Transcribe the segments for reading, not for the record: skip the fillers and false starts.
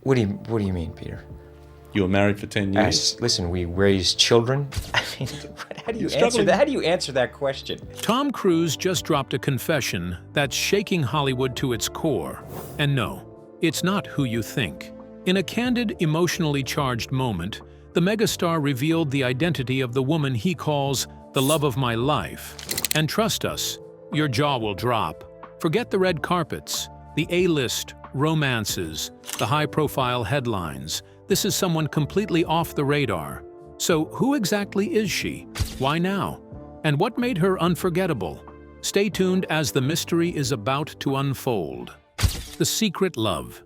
What do you mean, Peter? You were married for 10 years. Listen, we raised children. I mean, how do you answer that? How do you answer that question? Tom Cruise just dropped a confession that's shaking Hollywood to its core. And no, it's not who you think. In a candid, emotionally charged moment, the megastar revealed the identity of the woman he calls the love of my life. And trust us, your jaw will drop. Forget the red carpets, the A-list romances, the high-profile headlines. This is someone completely off the radar. So who exactly is she? Why now? And what made her unforgettable? Stay tuned as the mystery is about to unfold. The secret love.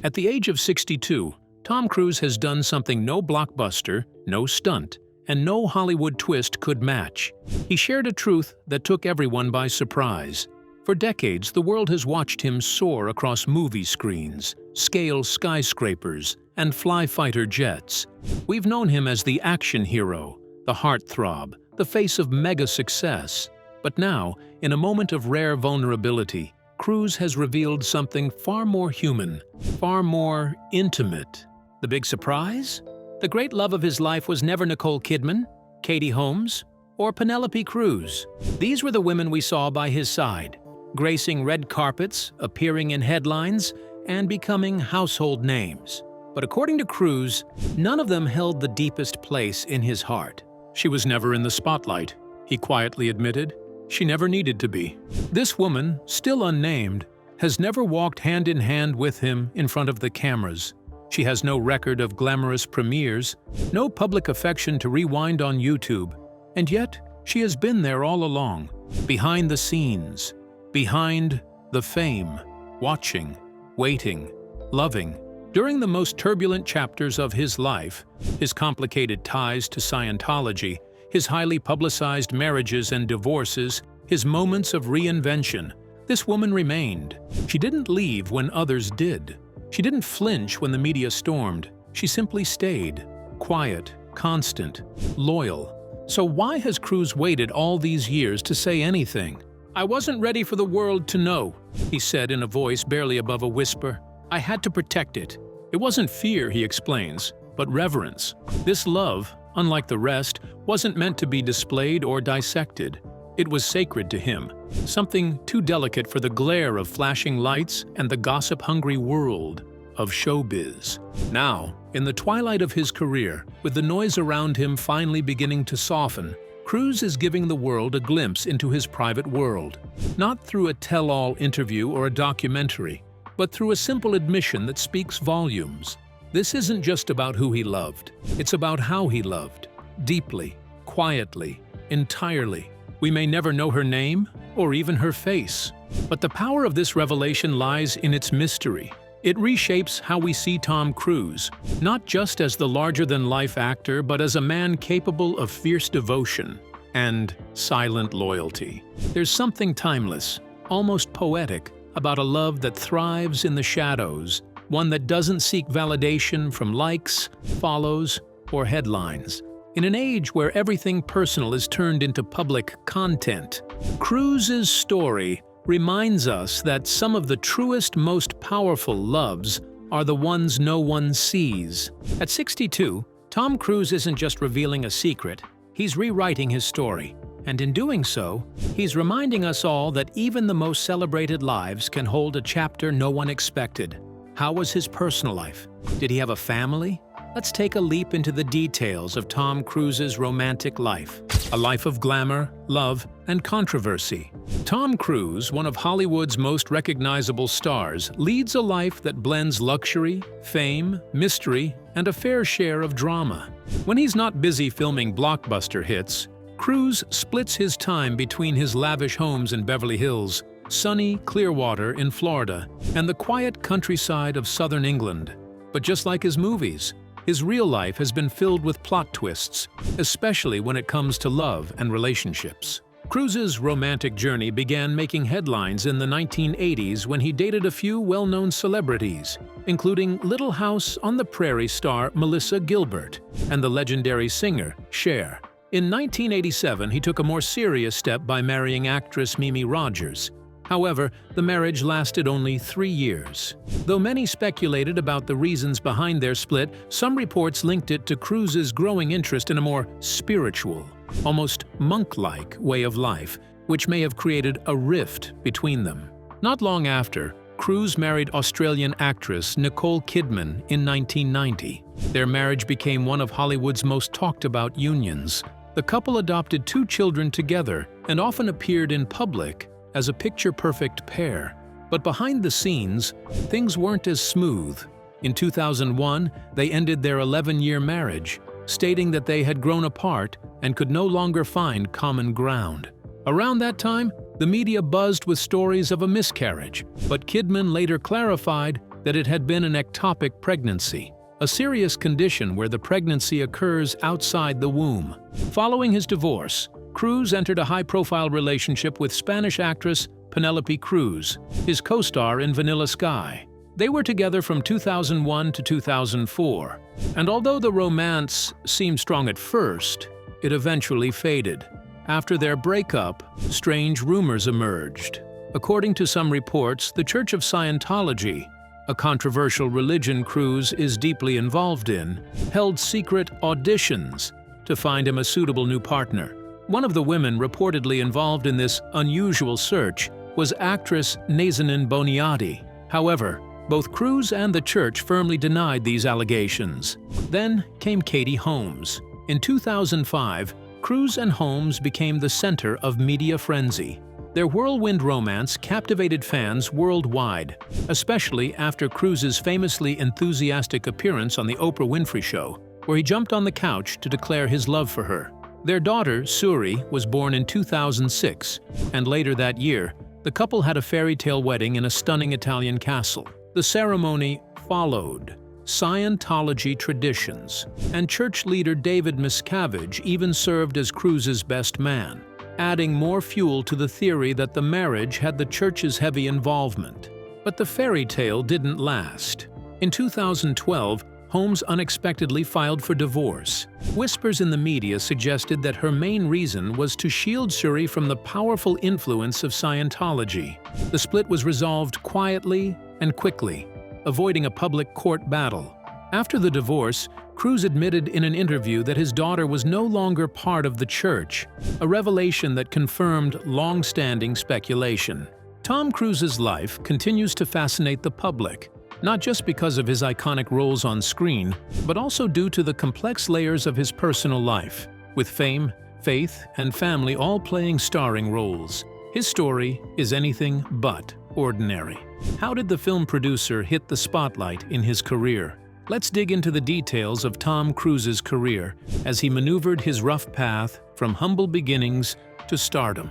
At the age of 62, Tom Cruise has done something no blockbuster, no stunt, and no Hollywood twist could match. He shared a truth that took everyone by surprise. For decades, the world has watched him soar across movie screens, scale skyscrapers, and fly fighter jets. We've known him as the action hero, the heartthrob, the face of mega success. But now, in a moment of rare vulnerability, Cruise has revealed something far more human, far more intimate. The big surprise? The great love of his life was never Nicole Kidman, Katie Holmes, or Penelope Cruz. These were the women we saw by his side, gracing red carpets, appearing in headlines, and becoming household names. But according to Cruise, none of them held the deepest place in his heart. She was never in the spotlight, he quietly admitted. She never needed to be. This woman, still unnamed, has never walked hand in hand with him in front of the cameras. She has no record of glamorous premieres, no public affection to rewind on YouTube, and yet she has been there all along, behind the scenes, behind the fame, watching, waiting, loving. During the most turbulent chapters of his life, his complicated ties to Scientology, his highly publicized marriages and divorces, his moments of reinvention, this woman remained. She didn't leave when others did. She didn't flinch when the media stormed. She simply stayed, quiet, constant, loyal. So why has Cruise waited all these years to say anything? "I wasn't ready for the world to know," he said in a voice barely above a whisper. "I had to protect it." It wasn't fear, he explains, but reverence. This love, unlike the rest, wasn't meant to be displayed or dissected. It was sacred to him, something too delicate for the glare of flashing lights and the gossip-hungry world of showbiz. Now, in the twilight of his career, with the noise around him finally beginning to soften, Cruise is giving the world a glimpse into his private world. Not through a tell-all interview or a documentary, but through a simple admission that speaks volumes. This isn't just about who he loved. It's about how he loved. Deeply, quietly, entirely. We may never know her name or even her face. But the power of this revelation lies in its mystery. It reshapes how we see Tom Cruise, not just as the larger-than-life actor, but as a man capable of fierce devotion and silent loyalty. There's something timeless, almost poetic, about a love that thrives in the shadows, one that doesn't seek validation from likes, follows, or headlines. In an age where everything personal is turned into public content, Cruise's story reminds us that some of the truest, most powerful loves are the ones no one sees. At 62, Tom Cruise isn't just revealing a secret, he's rewriting his story. And in doing so, he's reminding us all that even the most celebrated lives can hold a chapter no one expected. How was his personal life? Did he have a family? Let's take a leap into the details of Tom Cruise's romantic life. A life of glamour, love, and controversy. Tom Cruise, one of Hollywood's most recognizable stars, leads a life that blends luxury, fame, mystery, and a fair share of drama. When he's not busy filming blockbuster hits, Cruise splits his time between his lavish homes in Beverly Hills, sunny Clearwater in Florida, and the quiet countryside of southern England. But just like his movies, his real life has been filled with plot twists, especially when it comes to love and relationships. Cruise's romantic journey began making headlines in the 1980s when he dated a few well-known celebrities, including Little House on the Prairie star Melissa Gilbert and the legendary singer Cher. In 1987, he took a more serious step by marrying actress Mimi Rogers. However, the marriage lasted only 3 years. Though many speculated about the reasons behind their split, some reports linked it to Cruise's growing interest in a more spiritual, almost monk-like way of life, which may have created a rift between them. Not long after, Cruise married Australian actress Nicole Kidman in 1990. Their marriage became one of Hollywood's most talked-about unions. The couple adopted 2 children together and often appeared in public as a picture-perfect pair. But behind the scenes, things weren't as smooth. In 2001, they ended their 11-year marriage, stating that they had grown apart and could no longer find common ground. Around that time, the media buzzed with stories of a miscarriage, but Kidman later clarified that it had been an ectopic pregnancy, a serious condition where the pregnancy occurs outside the womb. Following his divorce, Cruise entered a high-profile relationship with Spanish actress Penelope Cruz, his co-star in Vanilla Sky. They were together from 2001 to 2004, and although the romance seemed strong at first, it eventually faded. After their breakup, strange rumors emerged. According to some reports, the Church of Scientology, a controversial religion Cruise is deeply involved in, held secret auditions to find him a suitable new partner. One of the women reportedly involved in this unusual search was actress Nazanin Boniadi. However, both Cruise and the church firmly denied these allegations. Then came Katie Holmes. In 2005, Cruise and Holmes became the center of media frenzy. Their whirlwind romance captivated fans worldwide, especially after Cruise's famously enthusiastic appearance on The Oprah Winfrey Show, where he jumped on the couch to declare his love for her. Their daughter, Suri, was born in 2006, and later that year, the couple had a fairy tale wedding in a stunning Italian castle. The ceremony followed Scientology traditions, and church leader David Miscavige even served as Cruise's best man, adding more fuel to the theory that the marriage had the church's heavy involvement. But the fairy tale didn't last. In 2012, Holmes unexpectedly filed for divorce. Whispers in the media suggested that her main reason was to shield Suri from the powerful influence of Scientology. The split was resolved quietly and quickly, avoiding a public court battle. After the divorce, Cruise admitted in an interview that his daughter was no longer part of the church, a revelation that confirmed long-standing speculation. Tom Cruise's life continues to fascinate the public, not just because of his iconic roles on screen, but also due to the complex layers of his personal life, with fame, faith, and family all playing starring roles. His story is anything but ordinary. How did the film producer hit the spotlight in his career? Let's dig into the details of Tom Cruise's career as he maneuvered his rough path from humble beginnings to stardom,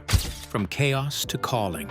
from chaos to calling.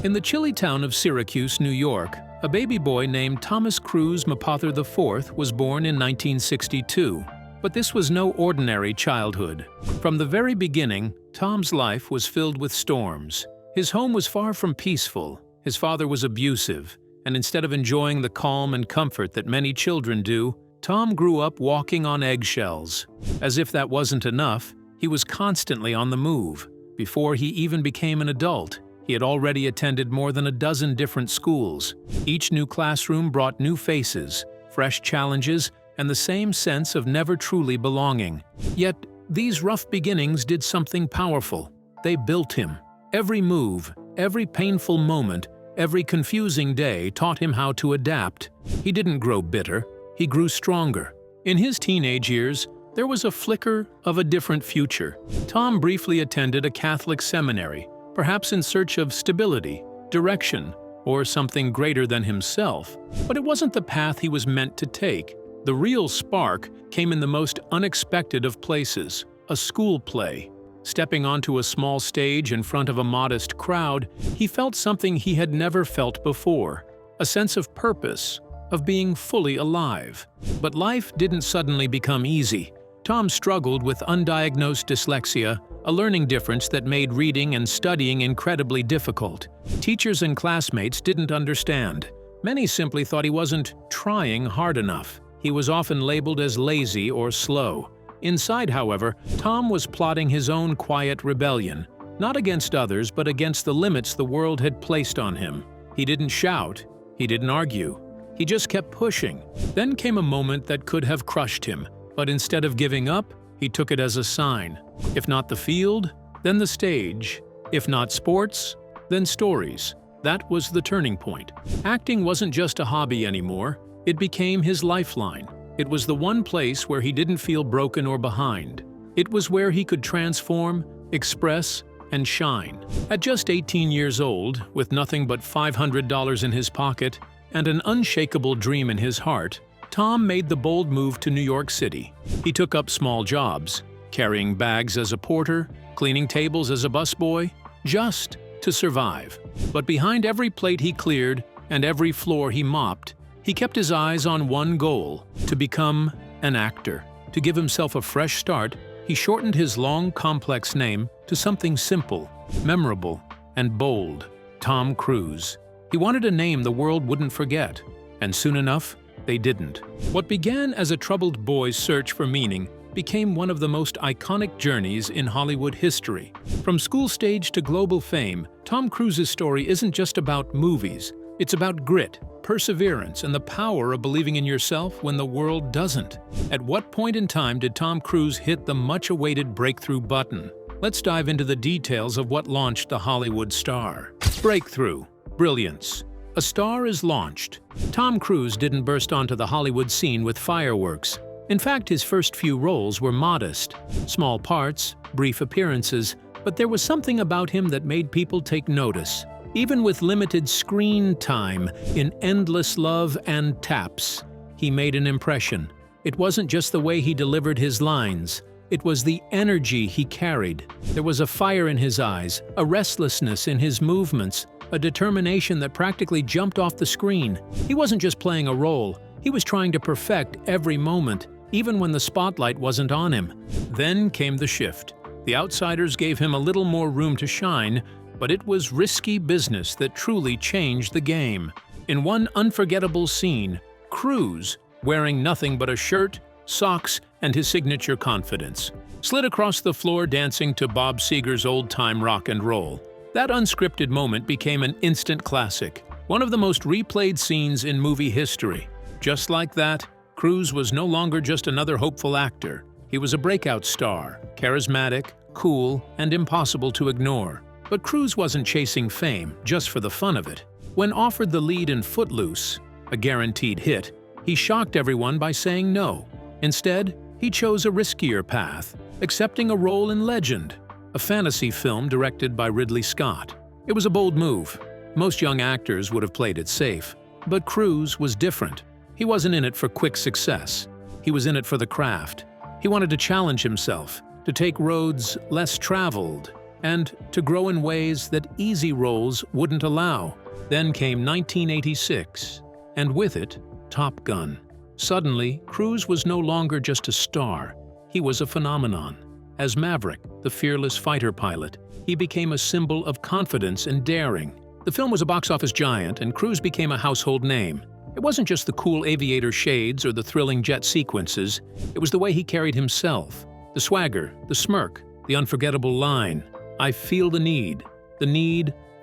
In the chilly town of Syracuse, New York, a baby boy named Thomas Cruise Mapother IV was born in 1962. But this was no ordinary childhood. From the very beginning, Tom's life was filled with storms. His home was far from peaceful. His father was abusive, and instead of enjoying the calm and comfort that many children do, Tom grew up walking on eggshells. As if that wasn't enough, he was constantly on the move. Before he even became an adult, he had already attended more than a dozen different schools. Each new classroom brought new faces, fresh challenges, and the same sense of never truly belonging. Yet, these rough beginnings did something powerful. They built him. Every move, every painful moment, every confusing day taught him how to adapt. He didn't grow bitter, he grew stronger. In his teenage years, there was a flicker of a different future. Tom briefly attended a Catholic seminary, perhaps in search of stability, direction, or something greater than himself. But it wasn't the path he was meant to take. The real spark came in the most unexpected of places, a school play. Stepping onto a small stage in front of a modest crowd, he felt something he had never felt before, a sense of purpose, of being fully alive. But life didn't suddenly become easy. Tom struggled with undiagnosed dyslexia, a learning difference that made reading and studying incredibly difficult. Teachers and classmates didn't understand. Many simply thought he wasn't trying hard enough. He was often labeled as lazy or slow. Inside, however, Tom was plotting his own quiet rebellion. not against others, but against the limits the world had placed on him. He didn't shout, he didn't argue. He just kept pushing. Then came a moment that could have crushed him, but instead of giving up, he took it as a sign. If not the field, then the stage. If not sports, then stories. That was the turning point. Acting wasn't just a hobby anymore, it became his lifeline. It was the one place where he didn't feel broken or behind. It was where he could transform, express, and shine. At just 18 years old, with nothing but $500 in his pocket and an unshakable dream in his heart, Tom made the bold move to New York City. He took up small jobs, carrying bags as a porter, cleaning tables as a busboy, just to survive. But behind every plate he cleared and every floor he mopped, he kept his eyes on one goal: to become an actor. To give himself a fresh start, he shortened his long, complex name to something simple, memorable, and bold: Tom Cruise. He wanted a name the world wouldn't forget, and soon enough, they didn't. What began as a troubled boy's search for meaning became one of the most iconic journeys in Hollywood history. From school stage to global fame, Tom Cruise's story isn't just about movies. It's about grit, perseverance, and the power of believing in yourself when the world doesn't. At what point in time did Tom Cruise hit the much-awaited breakthrough button? Let's dive into the details of what launched the Hollywood star. Breakthrough. Brilliance. A star is launched. Tom Cruise didn't burst onto the Hollywood scene with fireworks. In fact, his first few roles were modest. Small parts, brief appearances, but there was something about him that made people take notice. Even with limited screen time, in Endless Love and Taps, he made an impression. It wasn't just the way he delivered his lines. It was the energy he carried. There was a fire in his eyes, a restlessness in his movements, a determination that practically jumped off the screen. He wasn't just playing a role, he was trying to perfect every moment, even when the spotlight wasn't on him. Then came the shift. The outsiders gave him a little more room to shine, but it was risky business that truly changed the game. In one unforgettable scene, Cruise, wearing nothing but a shirt, socks, and his signature confidence, slid across the floor dancing to Bob Seger's old-time rock and roll. That unscripted moment became an instant classic, one of the most replayed scenes in movie history. Just like that, Cruise was no longer just another hopeful actor. He was a breakout star, charismatic, cool, and impossible to ignore. But Cruise wasn't chasing fame just for the fun of it. When offered the lead in Footloose, a guaranteed hit, he shocked everyone by saying no. Instead, he chose a riskier path, accepting a role in Legend, a fantasy film directed by Ridley Scott. It was a bold move. Most young actors would have played it safe. But Cruise was different. He wasn't in it for quick success. He was in it for the craft. He wanted to challenge himself, to take roads less traveled, and to grow in ways that easy roles wouldn't allow. Then came 1986, and with it, Top Gun. Suddenly, Cruise was no longer just a star. He was a phenomenon. As Maverick, the fearless fighter pilot, he became a symbol of confidence and daring. The film was a box office giant, and Cruise became a household name. It wasn't just the cool aviator shades or the thrilling jet sequences. It was the way he carried himself. The swagger, the smirk, the unforgettable line, "I feel the need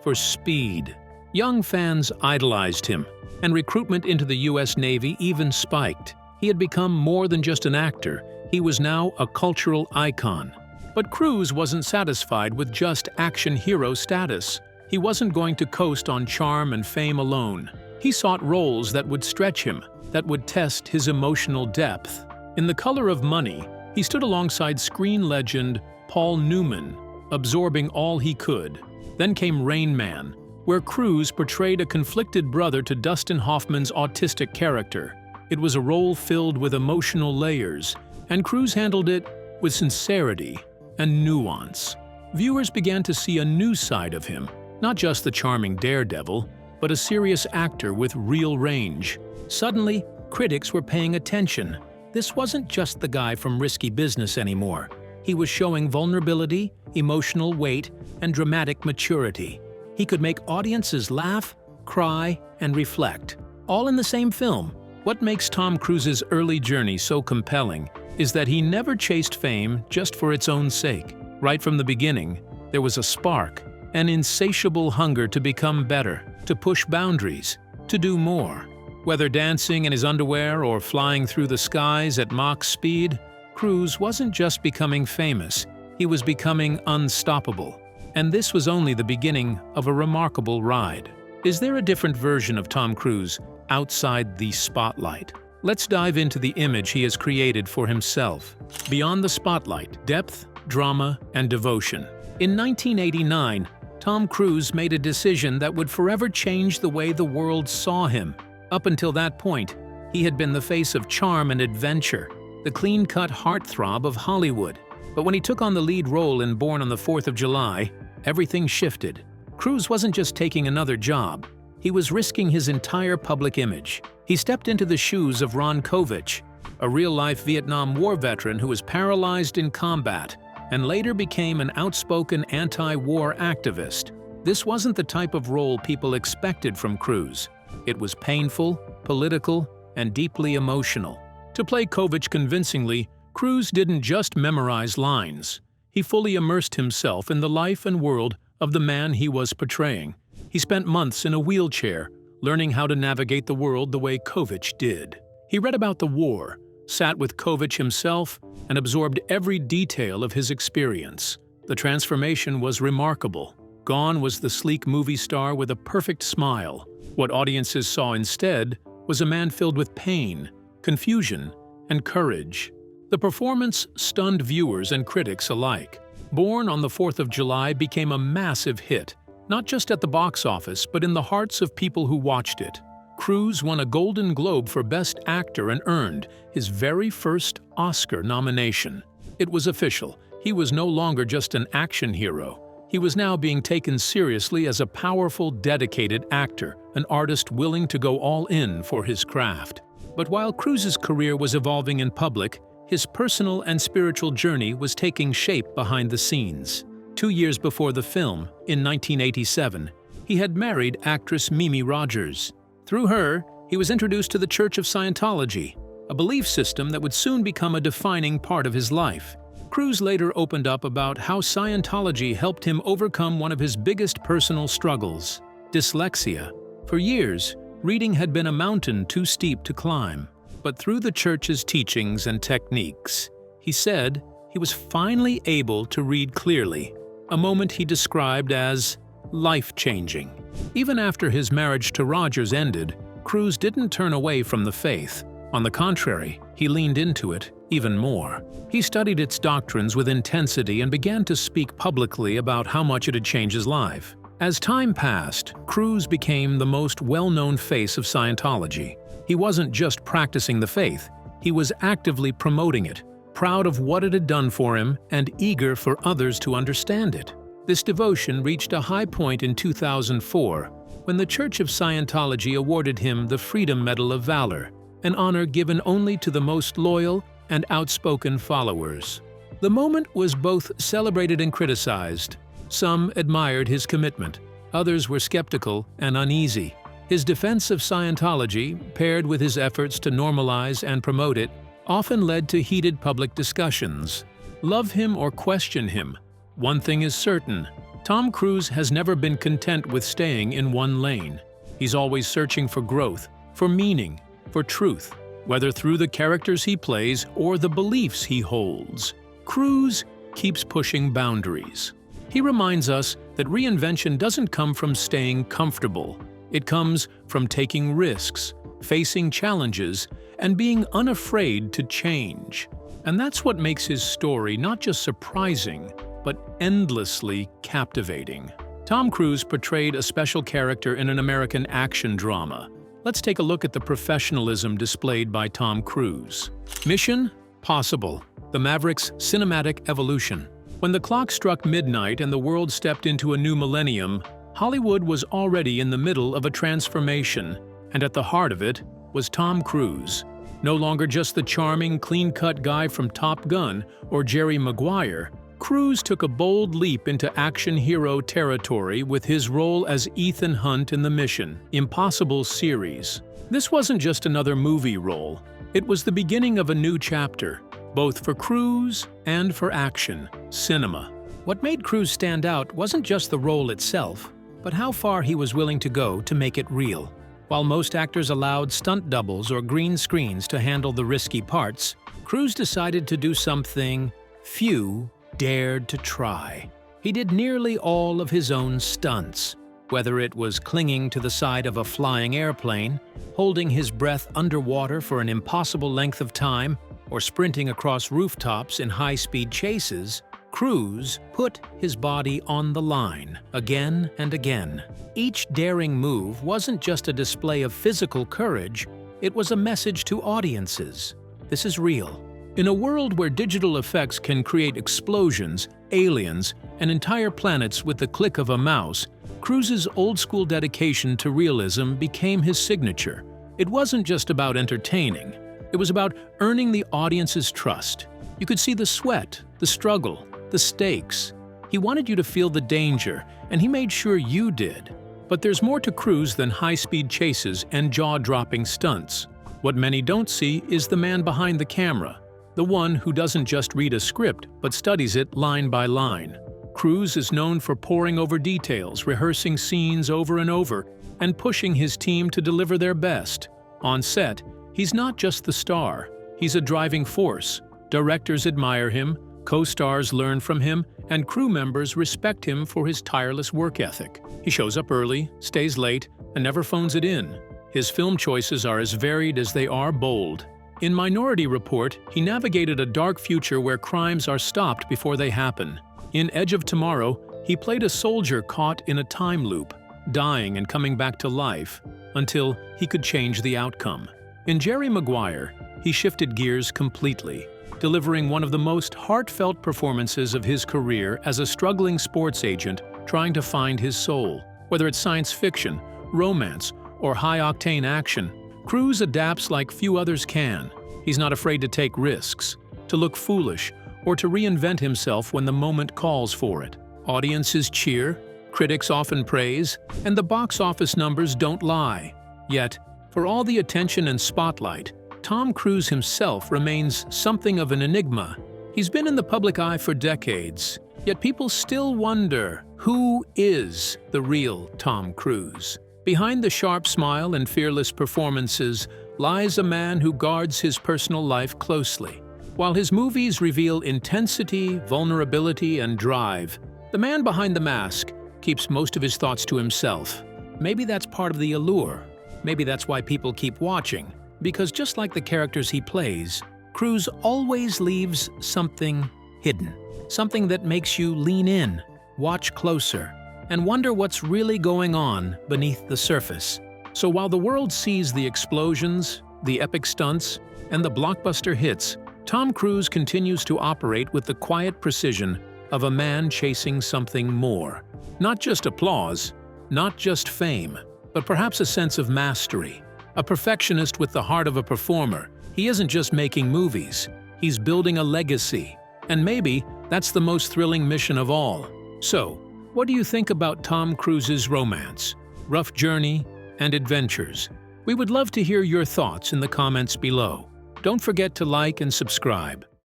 for speed." Young fans idolized him, and recruitment into the U.S. Navy even spiked. He had become more than just an actor. He was now a cultural icon. But Cruise wasn't satisfied with just action hero status. He wasn't going to coast on charm and fame alone. He sought roles that would stretch him, that would test his emotional depth. In The Color of Money, he stood alongside screen legend Paul Newman, absorbing all he could. Then came Rain Man, where Cruise portrayed a conflicted brother to Dustin Hoffman's autistic character. It was a role filled with emotional layers, and Cruise handled it with sincerity and nuance. Viewers began to see a new side of him, not just the charming daredevil, but a serious actor with real range. Suddenly, critics were paying attention. This wasn't just the guy from Risky Business anymore. He was showing vulnerability, emotional weight, and dramatic maturity. He could make audiences laugh, cry, and reflect, all in the same film. What makes Tom Cruise's early journey so compelling is that he never chased fame just for its own sake. Right from the beginning, There was a spark, an insatiable hunger to become better, to push boundaries, to do more. Whether dancing in his underwear or flying through the skies at Mach speed, Cruise wasn't just becoming famous, he was becoming unstoppable. And this was only the beginning of a remarkable ride. Is there a different version of Tom Cruise outside the spotlight? Let's dive into the image he has created for himself. Beyond the spotlight, depth, drama, and devotion. In 1989, Tom Cruise made a decision that would forever change the way the world saw him. Up until that point, he had been the face of charm and adventure, the clean-cut heartthrob of Hollywood. But when he took on the lead role in Born on the 4th of July, everything shifted. Cruise wasn't just taking another job, he was risking his entire public image. He stepped into the shoes of Ron Kovic, a real-life Vietnam War veteran who was paralyzed in combat and later became an outspoken anti-war activist. This wasn't the type of role people expected from Cruise. It was painful, political, and deeply emotional. To play Kovic convincingly, Cruise didn't just memorize lines. He fully immersed himself in the life and world of the man he was portraying. He spent months in a wheelchair, learning how to navigate the world the way Kovic did. He read about the war, sat with Kovic himself, and absorbed every detail of his experience. The transformation was remarkable. Gone was the sleek movie star with a perfect smile. What audiences saw instead was a man filled with pain, confusion, and courage. The performance stunned viewers and critics alike. Born on the 4th of July became a massive hit, not just at the box office, but in the hearts of people who watched it. Cruise won a Golden Globe for Best Actor and earned his very first Oscar nomination. It was official. He was no longer just an action hero. He was now being taken seriously as a powerful, dedicated actor, an artist willing to go all in for his craft. But while Cruise's career was evolving in public, his personal and spiritual journey was taking shape behind the scenes. 2 years before the film, in 1987, he had married actress Mimi Rogers. Through her, he was introduced to the Church of Scientology, a belief system that would soon become a defining part of his life. Cruise later opened up about how Scientology helped him overcome one of his biggest personal struggles, dyslexia. For years, reading had been a mountain too steep to climb. But through the church's teachings and techniques, he said he was finally able to read clearly, a moment he described as life-changing. Even after his marriage to Rogers ended, Cruise didn't turn away from the faith. On the contrary, he leaned into it even more. He studied its doctrines with intensity and began to speak publicly about how much it had changed his life. As time passed, Cruise became the most well-known face of Scientology. He wasn't just practicing the faith, he was actively promoting it, proud of what it had done for him and eager for others to understand it. This devotion reached a high point in 2004 when the Church of Scientology awarded him the Freedom Medal of Valor, an honor given only to the most loyal and outspoken followers. The moment was both celebrated and criticized. Some admired his commitment, others were skeptical and uneasy. His defense of Scientology, paired with his efforts to normalize and promote it, often led to heated public discussions. Love him or question him, one thing is certain: Tom Cruise has never been content with staying in one lane. He's always searching for growth, for meaning, for truth, whether through the characters he plays or the beliefs he holds. Cruise keeps pushing boundaries. He reminds us that reinvention doesn't come from staying comfortable. It comes from taking risks, facing challenges, and being unafraid to change. And that's what makes his story not just surprising, but endlessly captivating. Tom Cruise portrayed a special character in an American action drama. Let's take a look at the professionalism displayed by Tom Cruise. Mission: Possible, the Maverick's cinematic evolution. When the clock struck midnight and the world stepped into a new millennium, Hollywood was already in the middle of a transformation, and at the heart of it was Tom Cruise. No longer just the charming, clean-cut guy from Top Gun or Jerry Maguire, Cruise took a bold leap into action hero territory with his role as Ethan Hunt in the Mission: Impossible series. This wasn't just another movie role, it was the beginning of a new chapter, both for Cruise and for action cinema. What made Cruise stand out wasn't just the role itself, but how far he was willing to go to make it real. While most actors allowed stunt doubles or green screens to handle the risky parts, Cruise decided to do something few dared to try. He did nearly all of his own stunts, whether it was clinging to the side of a flying airplane, holding his breath underwater for an impossible length of time, or sprinting across rooftops in high-speed chases. Cruise put his body on the line again and again. Each daring move wasn't just a display of physical courage, it was a message to audiences. This is real. In a world where digital effects can create explosions, aliens, and entire planets with the click of a mouse, Cruise's old-school dedication to realism became his signature. It wasn't just about entertaining. It was about earning the audience's trust. You could see the sweat, the struggle, the stakes. He wanted you to feel the danger, and he made sure you did. But there's more to Cruise than high-speed chases and jaw-dropping stunts. What many don't see is the man behind the camera, the one who doesn't just read a script but studies it line by line. Cruise is known for poring over details, rehearsing scenes over and over, and pushing his team to deliver their best. On set, he's not just the star, he's a driving force. Directors admire him, co-stars learn from him, and crew members respect him for his tireless work ethic. He shows up early, stays late, and never phones it in. His film choices are as varied as they are bold. In Minority Report, he navigated a dark future where crimes are stopped before they happen. In Edge of Tomorrow, he played a soldier caught in a time loop, dying and coming back to life, until he could change the outcome. In Jerry Maguire, he shifted gears completely, delivering one of the most heartfelt performances of his career as a struggling sports agent trying to find his soul. Whether it's science fiction, romance, or high-octane action, Cruise adapts like few others can. He's not afraid to take risks, to look foolish, or to reinvent himself when the moment calls for it. Audiences cheer, critics often praise, and the box office numbers don't lie. Yet, for all the attention and spotlight, Tom Cruise himself remains something of an enigma. He's been in the public eye for decades, yet people still wonder, who is the real Tom Cruise? Behind the sharp smile and fearless performances lies a man who guards his personal life closely. While his movies reveal intensity, vulnerability, and drive, the man behind the mask keeps most of his thoughts to himself. Maybe that's part of the allure. Maybe that's why people keep watching. Because just like the characters he plays, Cruise always leaves something hidden. Something that makes you lean in, watch closer, and wonder what's really going on beneath the surface. So while the world sees the explosions, the epic stunts, and the blockbuster hits, Tom Cruise continues to operate with the quiet precision of a man chasing something more. Not just applause, not just fame, but perhaps a sense of mastery. A perfectionist with the heart of a performer. He isn't just making movies, he's building a legacy. And maybe that's the most thrilling mission of all. So, what do you think about Tom Cruise's romance, rough journey, and adventures? We would love to hear your thoughts in the comments below. Don't forget to like and subscribe.